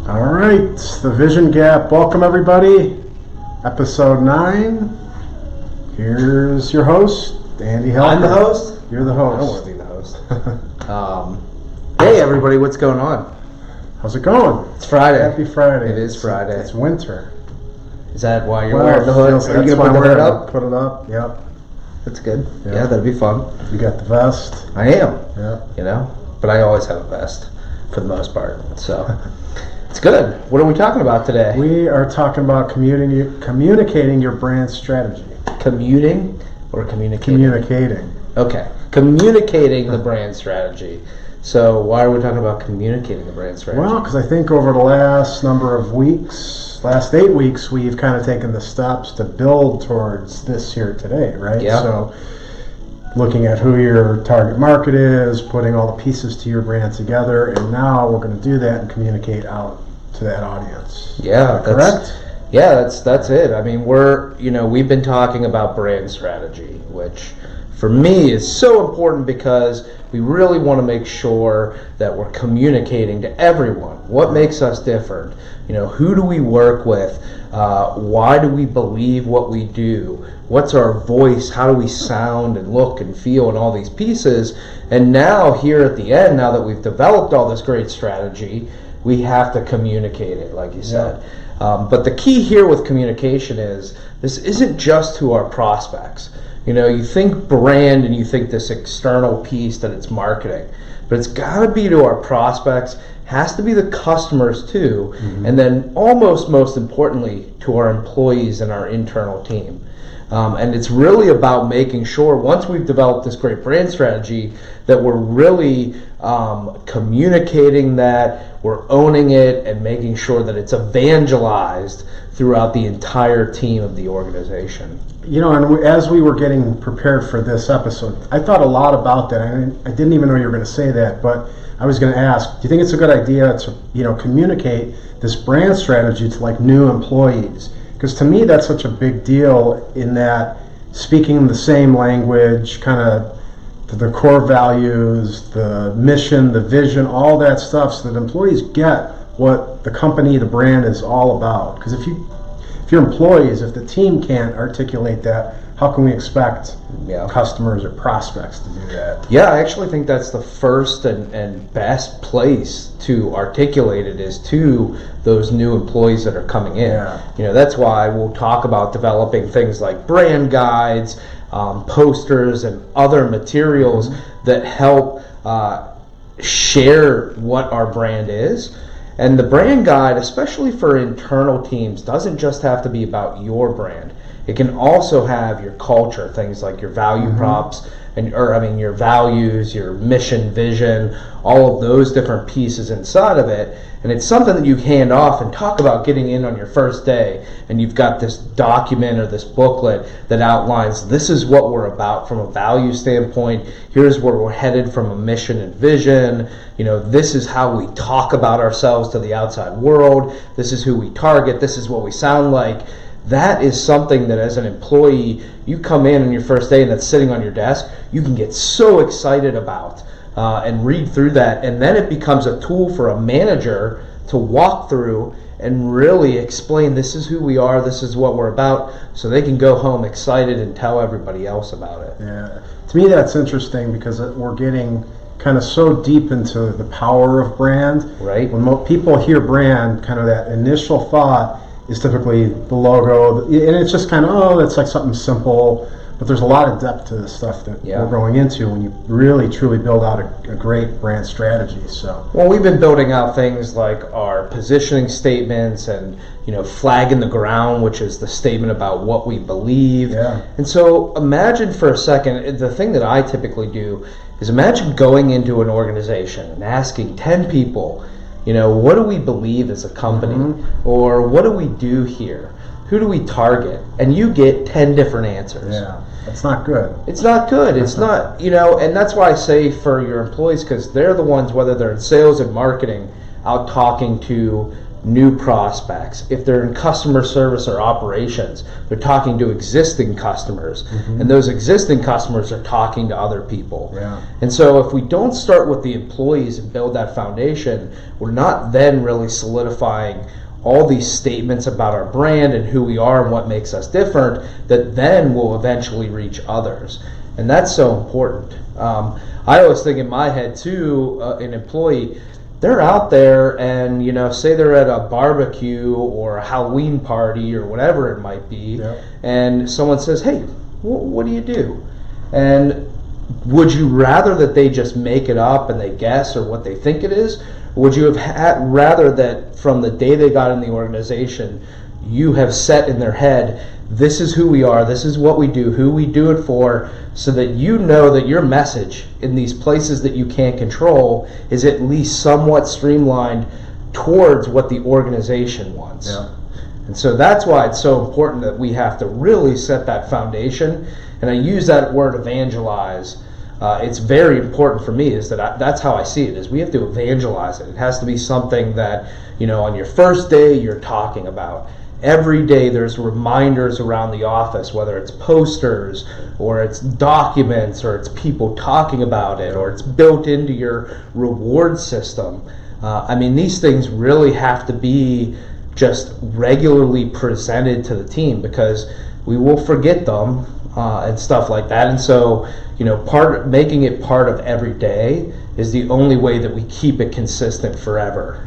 All right, the Vision Gap. Welcome, everybody. Episode 9. Here's your host, Andy Helper. I'm the host? You're the I host. don't want to be the host. Hey, everybody, what's going on? How's it going? It's Friday. Happy Friday. It is Friday. It's winter. Is that why you're wearing the hood? Are you going to put the hood up? Put it up, yep. That's good. Yeah. Yeah, that'd be fun. You got the vest. I am. Yeah. You know, but I always have a vest for the most part. So it's good. What are we talking about today? We are talking about communicating your brand strategy. Commuting or communicating? Communicating. Okay. Communicating the brand strategy. So why are we talking about communicating the brand strategy? Well, because I think over the last number of weeks, last 8 weeks, we've kind of taken the steps to build towards this here today, right? Yeah. So looking at who your target market is, putting all the pieces to your brand together, and now we're going to do that and communicate out to that audience. Yeah, correct? Yeah, that's it. I mean, we've been talking about brand strategy, which for me is so important because we really want to make sure that we're communicating to everyone. What makes us different? Who do we work with? Why do we believe what we do? What's our voice? How do we sound and look and feel and all these pieces? And now here at the end, now that we've developed all this great strategy, we have to communicate it, like you said. But the key here with communication is this isn't just to our prospects. You think brand and you think this external piece that it's marketing, but it's got to be to our prospects, has to be the customers too, and then almost most importantly to our employees and our internal team. And it's really about making sure once we've developed this great brand strategy that we're really communicating that, we're owning it, and making sure that it's evangelized throughout the entire team of the organization. And as we were getting prepared for this episode, I thought a lot about that. I didn't even know you were going to say that, but I was going to ask, do you think it's a good idea to, communicate this brand strategy to like new employees? Because to me, that's such a big deal in that speaking the same language, kind of the core values, the mission, the vision, all that stuff, so that employees get what the company, the brand is all about. Because if your employees, if the team can't articulate that, how can we expect customers or prospects to do that? Yeah, I actually think that's the first and best place to articulate it is to those new employees that are coming in. Yeah. That's why we'll talk about developing things like brand guides, posters, and other materials that help share what our brand is. And the brand guide, especially for internal teams, doesn't just have to be about your brand. It can also have your culture, things like your value props, your values, your mission, vision, all of those different pieces inside of it. And it's something that you hand off and talk about getting in on your first day. And you've got this document or this booklet that outlines this is what we're about from a value standpoint. Here's where we're headed from a mission and vision. This is how we talk about ourselves to the outside world. This is who we target. This is what we sound like. That is something that as an employee, you come in on your first day and that's sitting on your desk, you can get so excited about and read through that. And then it becomes a tool for a manager to walk through and really explain this is who we are, this is what we're about, so they can go home excited and tell everybody else about it. Yeah. To me, that's interesting because we're getting kind of so deep into the power of brand. Right. When people hear brand, kind of that initial thought is typically the logo, and it's just kind of, it's like something simple, but there's a lot of depth to this stuff that we're going into when you really truly build out a great brand strategy. So we've been building out things like our positioning statements and flag in the ground, which is the statement about what we believe. And so imagine for a second, the thing that I typically do is imagine going into an organization and asking 10 people, what do we believe as a company? Or what do we do here? Who do we target? And you get 10 different answers. Yeah, that's not good. It's not good. It's not, and that's why I say for your employees, because they're the ones, whether they're in sales and marketing, out talking to new prospects. If they're in customer service or operations, they're talking to existing customers, and those existing customers are talking to other people. Yeah. And so if we don't start with the employees and build that foundation, we're not then really solidifying all these statements about our brand and who we are and what makes us different that then will eventually reach others. And that's so important. I always think in my head too, an employee, they're out there and, you know, say they're at a barbecue or a Halloween party or whatever it might be, and someone says, hey, what do you do? And would you rather that they just make it up and they guess or what they think it is? Or would you have rather that from the day they got in the organization, you have set in their head, this is who we are, this is what we do, who we do it for, so that you know that your message in these places that you can't control is at least somewhat streamlined towards what the organization wants. Yeah. And so that's why it's so important that we have to really set that foundation. And I use that word evangelize. It's very important for me, is that that's how I see it, is we have to evangelize it. It has to be something that, you know, on your first day you're talking about. Every day there's reminders around the office, whether it's posters or it's documents or it's people talking about it or it's built into your reward system. I mean, these things really have to be just regularly presented to the team, because we will forget them and stuff like that. And so, you know, making it part of every day is the only way that we keep it consistent forever.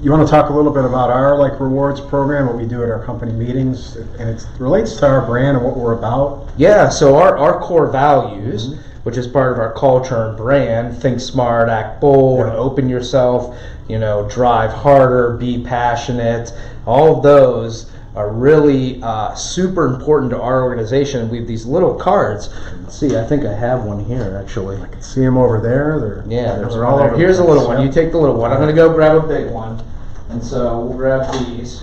You want to talk a little bit about our rewards program, what we do at our company meetings, and it relates to our brand and what we're about? Yeah, so our core values, which is part of our culture and brand, think smart, act bold, open yourself, you know, drive harder, be passionate, all of those are really super important to our organization. We have these little cards. Let's see, I think I have one here actually. I can see them over there. They're all over. Here's a little one. You take the little one. I'm going to go grab a big one. And so we'll grab these.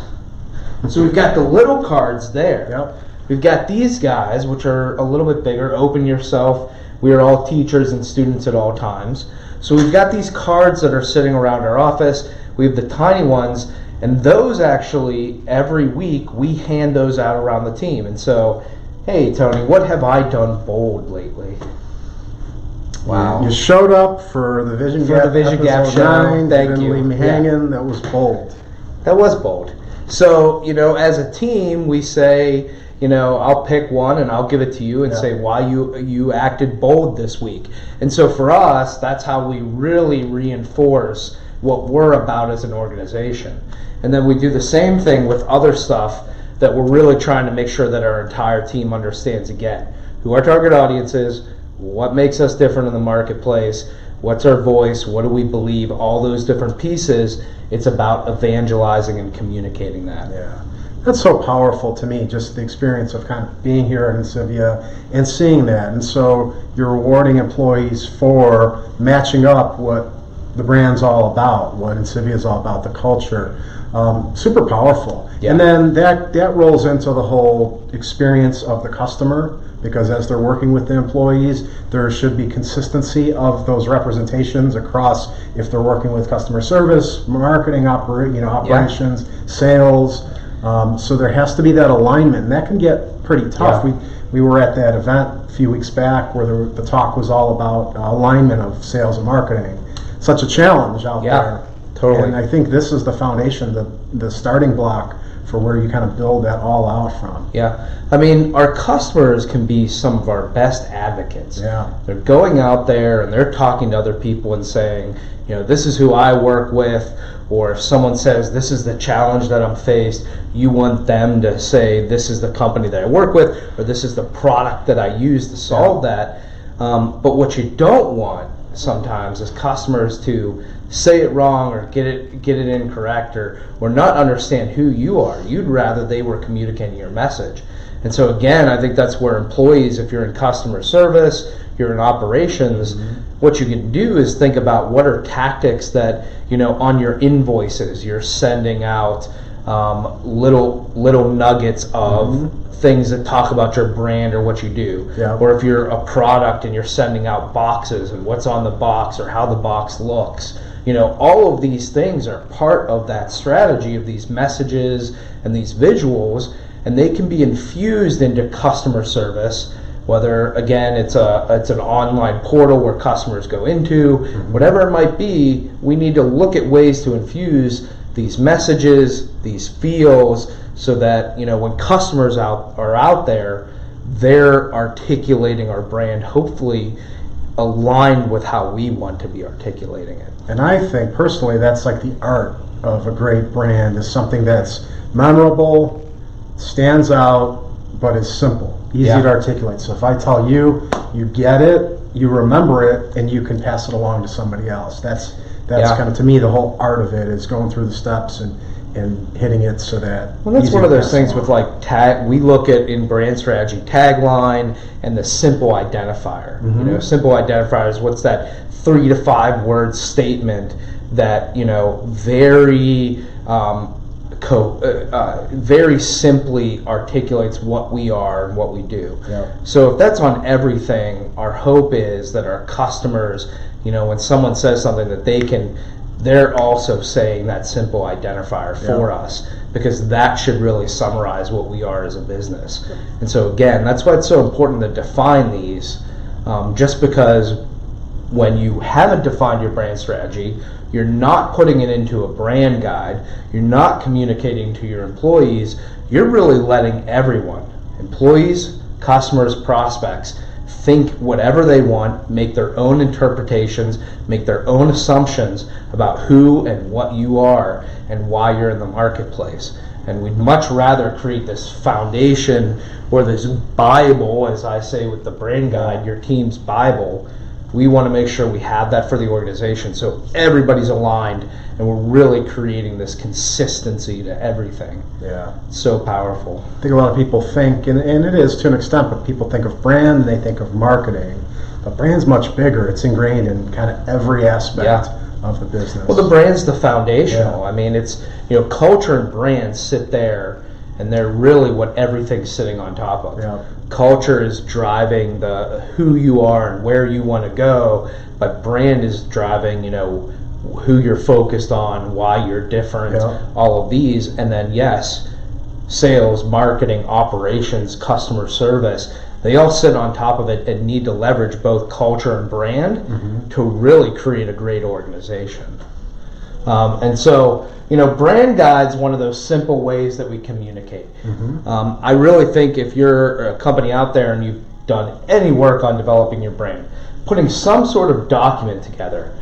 So we've got the little cards there. Yep. We've got these guys, which are a little bit bigger. Open yourself. We are all teachers and students at all times. So we've got these cards that are sitting around our office. We have the tiny ones, and those actually, every week, we hand those out around the team. And so, hey, Tony, what have I done bold lately? Wow. You showed up for the Vision Gap show. 9. Thank Didn't you. leave me hanging. That was bold. That was bold. So, you know, as a team, we say, you know, I'll pick one and I'll give it to you and say why you acted bold this week. And so for us, that's how we really reinforce what we're about as an organization. And then we do the same thing with other stuff that we're really trying to make sure that our entire team understands again. Who our target audience is, what makes us different in the marketplace, what's our voice, what do we believe, all those different pieces. It's about evangelizing and communicating that. Yeah. That's so powerful to me, just the experience of kind of being here at Insivia and seeing that. And so you're rewarding employees for matching up what the brand's all about, what Insivia is all about, the culture. Super powerful. Yeah. And then that rolls into the whole experience of the customer, because as they're working with the employees, there should be consistency of those representations across, if they're working with customer service, marketing, operations, sales. So there has to be that alignment, and that can get pretty tough. Yeah. We were at that event a few weeks back where the talk was all about alignment of sales and marketing. Such a challenge out there. Totally. And I think this is the foundation, the starting block for where you kind of build that all out from. Yeah. I mean, our customers can be some of our best advocates. Yeah. They're going out there and they're talking to other people and saying, you know, this is who I work with, or if someone says this is the challenge that I'm faced, you want them to say this is the company that I work with, or this is the product that I use to solve that. But what you don't want sometimes is customers to say it wrong or get it incorrect or not understand who you are. You'd rather they were communicating your message. And so again, I think that's where employees, if you're in customer service, you're in operations, what you can do is think about what are tactics that, you know, on your invoices you're sending out little nuggets of things that talk about your brand or what you do. Yeah. Or if you're a product and you're sending out boxes and what's on the box or how the box looks. all of these things are part of that strategy of these messages and these visuals, and they can be infused into customer service, whether, again, it's an online portal where customers go into, whatever it might be. We need to look at ways to infuse these messages, these feels, so that, when customers are out there, they're articulating our brand, hopefully aligned with how we want to be articulating it. And I think personally that's like the art of a great brand, is something that's memorable, stands out, but is simple, easy to articulate. So if I tell you, you get it, you remember it, and you can pass it along to somebody else. That's kind of, to me, the whole art of it, is going through the steps and hitting it so that. Well, that's one of those things with like tag. We look at in brand strategy tagline and the simple identifier. Simple identifier is what's that 3 to 5 word statement that very very simply articulates what we are and what we do. So if that's on everything, our hope is that our customers, when someone says something, that they're also saying that simple identifier for us, because that should really summarize what we are as a business. And so again, that's why it's so important to define these, just because when you haven't defined your brand strategy, you're not putting it into a brand guide, you're not communicating to your employees, you're really letting everyone, employees, customers, prospects, think whatever they want, make their own interpretations, make their own assumptions about who and what you are and why you're in the marketplace. And we'd much rather create this foundation, or this Bible, as I say with the brand guide, your team's Bible. We want to make sure we have that for the organization, so everybody's aligned and we're really creating this consistency to everything. It's so powerful. I think a lot of people think, and it is to an extent, but people think of brand and they think of marketing. But brand's much bigger. It's ingrained in kind of every aspect of the business. Well, the brand's the foundational. I mean, it's, culture and brand sit there, and they're really what everything's sitting on top of. Culture is driving the who you are and where you want to go, but brand is driving, who you're focused on, why you're different, all of these. And then sales, marketing, operations, customer service, they all sit on top of it and need to leverage both culture and brand to really create a great organization. And so, brand guide's one of those simple ways that we communicate. I really think if you're a company out there and you've done any work on developing your brand, putting some sort of document together,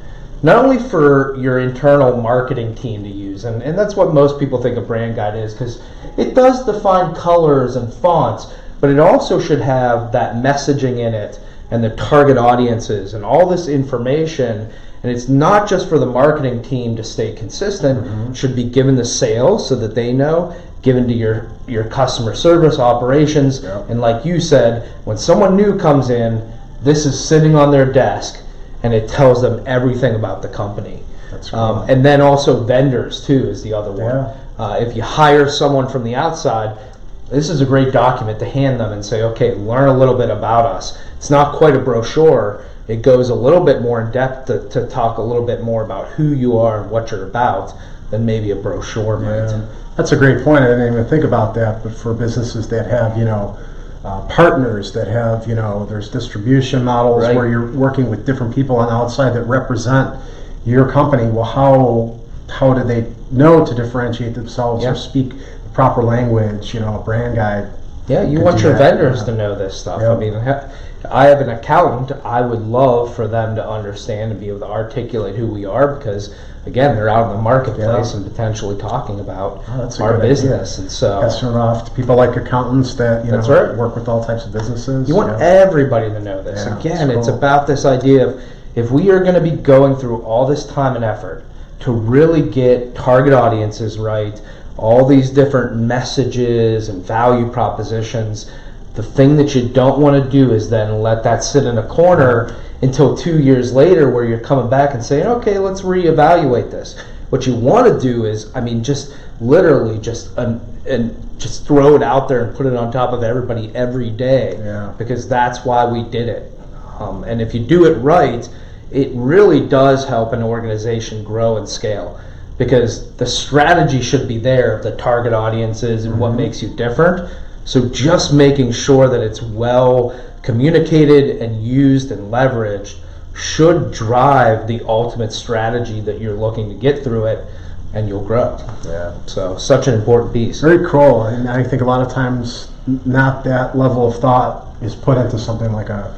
not only for your internal marketing team to use, and that's what most people think a brand guide is, because it does define colors and fonts, but it also should have that messaging in it and the target audiences and all this information. And it's not just for the marketing team to stay consistent. It should be given to sales so that they know, given to your customer service operations. And like you said, when someone new comes in, this is sitting on their desk and it tells them everything about the company. That's cool. And then also vendors too is the other one. If you hire someone from the outside, this is a great document to hand them and say, okay, learn a little bit about us. It's not quite a brochure. It goes a little bit more in depth to talk a little bit more about who you are and what you're about than maybe a brochure might. That's a great point. I didn't even think about that, but for businesses that have, partners that have, there's distribution models where you're working with different people on the outside that represent your company. Well, how do they know to differentiate themselves or speak the proper language, a brand guide? You want your vendors to know this stuff. I mean, I have an accountant. I would love for them to understand and be able to articulate who we are, because again, they're out in the marketplace and potentially talking about our business. And so passing it off to people like accountants that work with all types of businesses. You want everybody to know this. Again, it's about this idea of, if we are going to be going through all this time and effort to really get target audiences right, all these different messages and value propositions, the thing that you don't want to do is then let that sit in a corner until 2 years later, where you're coming back and saying, okay, let's reevaluate this. What you want to do is, just literally just throw it out there and put it on top of everybody every day, because that's why we did it. And if you do it right, it really does help an organization grow and scale, because the strategy should be there of the target audiences and what makes you different. So just making sure that it's well communicated and used and leveraged should drive the ultimate strategy that you're looking to get through it, and you'll grow. Yeah. So such an important piece. Very cool. And I think a lot of times not that level of thought is put into something like a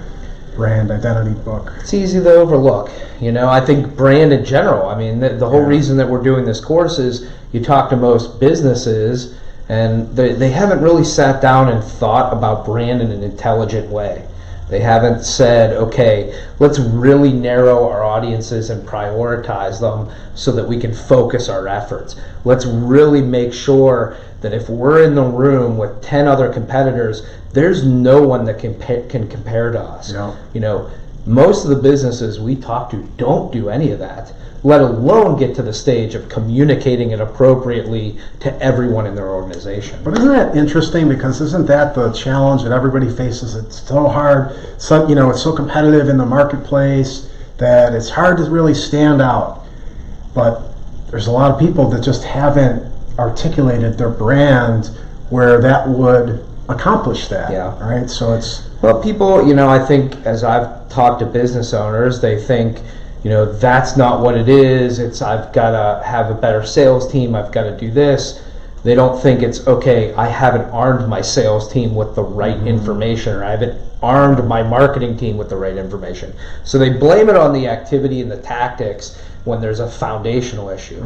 brand identity book. It's easy to overlook. I think brand in general, I mean, the whole reason that we're doing this course is you talk to most businesses and they haven't really sat down and thought about brand in an intelligent way. They haven't said, okay, let's really narrow our audiences and prioritize them so that we can focus our efforts. Let's really make sure that if we're in the room with 10 other competitors, there's no one that can compare to us. Yeah. Most of the businesses we talk to don't do any of that, let alone get to the stage of communicating it appropriately to everyone in their organization. But isn't that interesting? Because isn't that the challenge that everybody faces? It's so hard. So, it's so competitive in the marketplace that it's hard to really stand out. But there's a lot of people that just haven't articulated their brand where that would accomplish that. Yeah. Right? So it's... Well, people, I think as I've talked to business owners, they think, that's not what it is. It's I've got to have a better sales team. I've got to do this. They don't think it's, okay, I haven't armed my sales team with the right information, or I haven't armed my marketing team with the right information. So they blame it on the activity and the tactics when there's a foundational issue.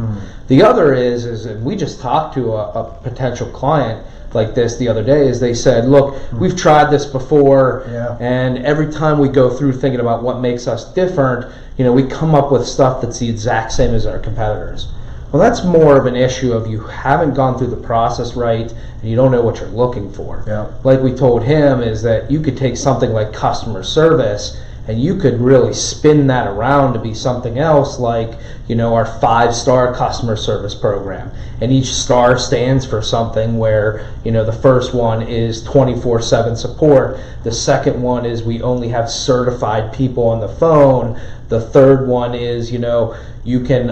The other is and we just talked to a potential client like this the other day, is they said, look, we've tried this before, and every time we go through thinking about what makes us different, we come up with stuff that's the exact same as our competitors. Well, that's more of an issue of you haven't gone through the process right, and you don't know what you're looking for. Yeah. Like we told him, is that you could take something like customer service and you could really spin that around to be something else, like our 5-star customer service program, and each star stands for something where the first one is 24/7 support, the second one is we only have certified people on the phone, the third one is you can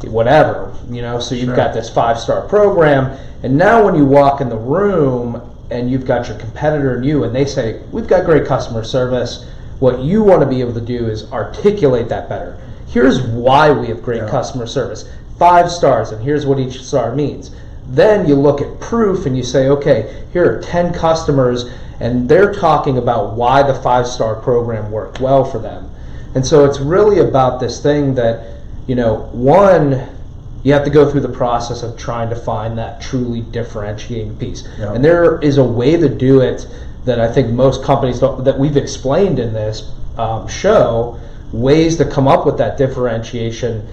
whatever, so you've got this 5-star program, and now when you walk in the room and you've got your competitor and you, and they say, we've got great customer service, what you want to be able to do is articulate that better. Here's why we have great customer service. 5 stars, and here's what each star means. Then you look at proof and you say, okay, here are 10 customers, and they're talking about why the 5-star program worked well for them. And so it's really about this thing that, one, you have to go through the process of trying to find that truly differentiating piece. Yeah. And there is a way to do it that I think most companies don't, that we've explained in this show, ways to come up with that differentiation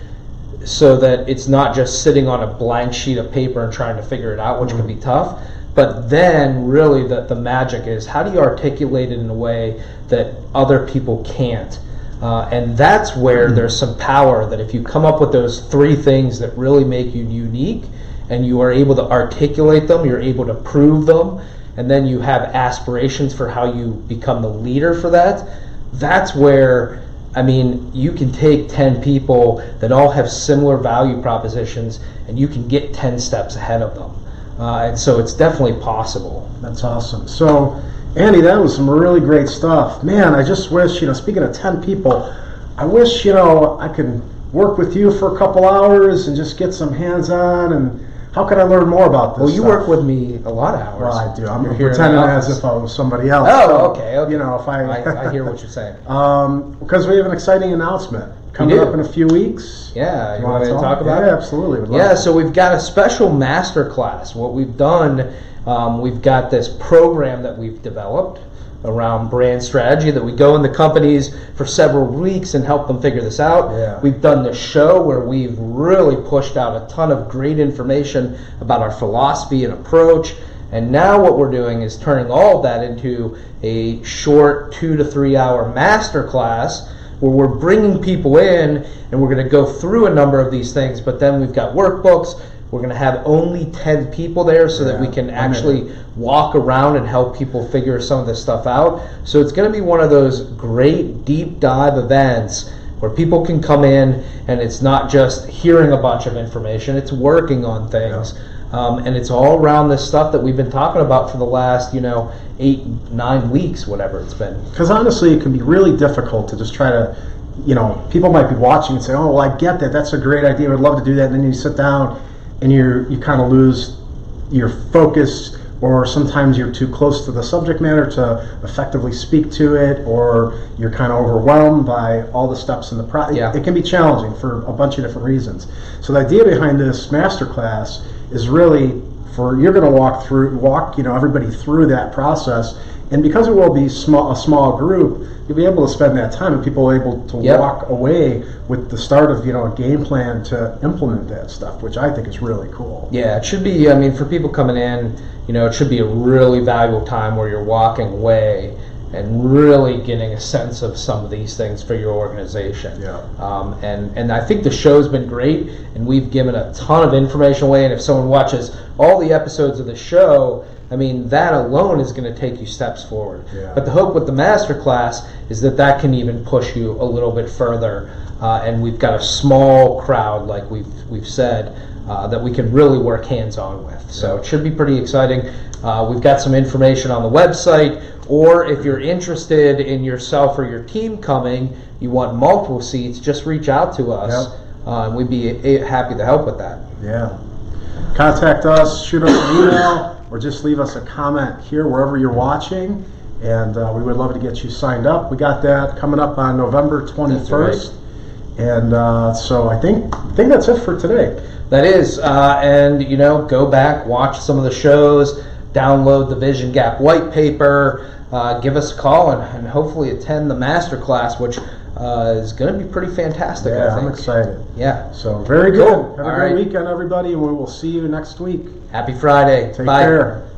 so that it's not just sitting on a blank sheet of paper and trying to figure it out, which can be tough. But then really the magic is, how do you articulate it in a way that other people can't? And that's where there's some power, that if you come up with those 3 things that really make you unique, and you are able to articulate them, you're able to prove them, and then you have aspirations for how you become the leader for that, that's where, you can take 10 people that all have similar value propositions, and you can get 10 steps ahead of them. And so it's definitely possible. That's awesome. So, Andy, that was some really great stuff. Man, I just wish, speaking of 10 people, I wish, I could work with you for a couple hours and just get some hands-on. And how can I learn more about this Well, you stuff? work with me a lot of hours. Well, I do. I'm You're here in pretending the as office. if I was somebody else. Oh, So, okay. if I hear what you're saying. because we have an exciting announcement coming do. up in a few weeks. Yeah, you wanna want me to talk about it? Yeah, absolutely. Would love Yeah, to. so we've got a special master class. What we've done, we've got this program that we've developed around brand strategy that we go in the companies for several weeks and help them figure this out. Yeah. We've done the show where we've really pushed out a ton of great information about our philosophy and approach. And now what we're doing is turning all of that into a short 2 to 3 hour master class where we're bringing people in and we're going to go through a number of these things, but then we've got workbooks. We're going to have only 10 people there so that we can actually walk around and help people figure some of this stuff out. So it's going to be one of those great deep dive events where people can come in and it's not just hearing a bunch of information, it's working on things. And it's all around this stuff that we've been talking about for the last, 8-9 weeks, whatever it's been. Because honestly, it can be really difficult to just try to, people might be watching and say, oh, well, I get that. That's a great idea. I would love to do that. And then you sit down and you kind of lose your focus, or sometimes you're too close to the subject matter to effectively speak to it, or you're kind of overwhelmed by all the steps in the process. It can be challenging for a bunch of different reasons. So the idea behind this masterclass is really you're going to walk everybody through that process, and because it will be a small group, you'll be able to spend that time, and people are able to walk away with the start of a game plan to implement that stuff, which I think is really cool. Yeah, it should be. I mean, for people coming in, it should be a really valuable time where you're walking away and really getting a sense of some of these things for your organization. And I think the show's been great, and we've given a ton of information away, and if someone watches all the episodes of the show, I mean, that alone is going to take you steps forward. But the hope with the masterclass is that can even push you a little bit further, and we've got a small crowd, like we've said, that we can really work hands-on with. So it should be pretty exciting. We've got some information on the website, or if you're interested in yourself or your team coming, you want multiple seats, just reach out to us. And we'd be happy to help with that. Contact us, shoot us an email, or just leave us a comment here wherever you're watching, and we would love to get you signed up. We got that coming up on November 21st. And so I think that's it for today. That is, and go back, watch some of the shows, download the Vision Gap white paper, give us a call, and hopefully attend the masterclass, which is going to be pretty fantastic. I think. I'm excited. So very good. Cool. Have a great weekend, everybody, and we will see you next week. Happy Friday. Take Bye. care.